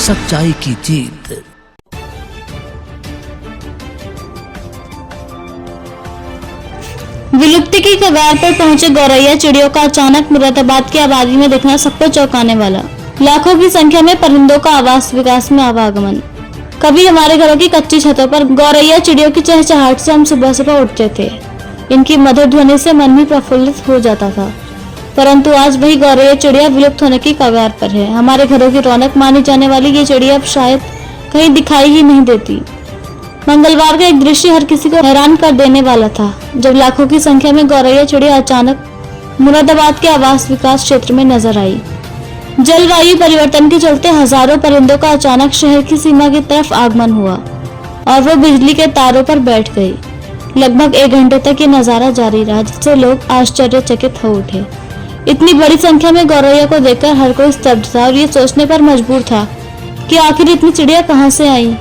सच्चाई की जीत। विलुप्ति की कगार पर पहुंचे गौरैया चिड़ियों का अचानक मुरादाबाद की आबादी में दिखना सबको चौंकाने वाला। लाखों की संख्या में परिंदों का आवास विकास में आवागमन। कभी हमारे घरों की कच्ची छतों पर गौरैया चिड़ियों की चहचहाहट से हम सुबह सुबह उठते थे। इनकी मधुर ध्वनि से मन भी प्रफुल्लित हो जाता था। परंतु आज वही गौरैया चिड़िया विलुप्त होने की कगार पर है। हमारे घरों की रौनक मानी जाने वाली ये चिड़िया अब शायद कहीं दिखाई ही नहीं देती। मंगलवार का एक दृश्य हर किसी को हैरान कर देने वाला था, जब लाखों की संख्या में गौरैया चिड़िया अचानक मुरादाबाद के आवास विकास क्षेत्र में नजर आई। जलवायु परिवर्तन के चलते हजारों परिंदों का अचानक शहर की सीमा की तरफ आगमन हुआ और वो बिजली के तारों पर बैठ गई। लगभग 1 घंटे तक ये नजारा जारी रहा, जिससे लोग आश्चर्यचकित हो उठे। इतनी बड़ी संख्या में गौरैया को देखकर हर कोई स्तब्ध था और ये सोचने पर मजबूर था कि आखिर इतनी चिड़िया कहाँ से आई।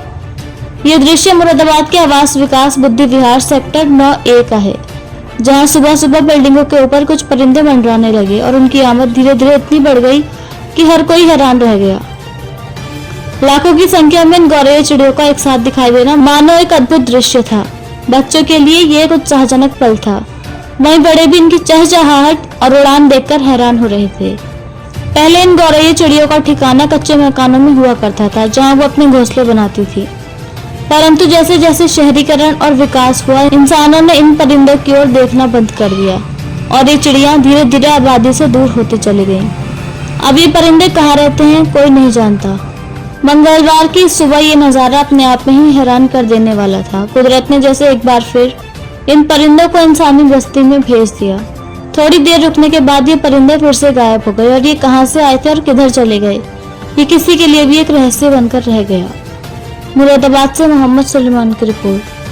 ये दृश्य मुरादाबाद के आवास विकास बुद्धि विहार सेक्टर 9A का है, जहां सुबह सुबह बिल्डिंगों के ऊपर कुछ परिंदे मंडराने लगे और उनकी आमद धीरे धीरे इतनी बढ़ गई कि हर कोई हैरान रह गया। लाखों की संख्या में इन गौरैया चिड़ियों का एक साथ दिखाई देना मानो एक अद्भुत दृश्य था। बच्चों के लिए ये एक उत्साहजनक पल था, वहीं बड़े भी इनकी चहचहाहट और उड़ान देखकर हैरान हो रहे थे। पहले इन गौरैया चिड़ियों का ठिकाना कच्चे मकानों में हुआ करता था, जहां वो अपने घोंसले बनाती थी। परंतु जैसे जैसे शहरीकरण और विकास हुआ, इंसानों ने इन परिंदों की ओर देखना बंद कर दिया और ये चिड़िया धीरे धीरे आबादी से दूर होती चली गईं। अब ये परिंदे कहाँ रहते हैं कोई नहीं जानता। मंगलवार की सुबह ये नजारा अपने आप में ही हैरान कर देने वाला था। कुदरत ने जैसे एक बार फिर इन परिंदों को इंसानी बस्ती में भेज दिया। थोड़ी देर रुकने के बाद ये परिंदे फिर से गायब हो गए और ये कहाँ से आए थे और किधर चले गए, ये किसी के लिए भी एक रहस्य बनकर रह गया। मुरादाबाद से मोहम्मद सुलेमान की रिपोर्ट।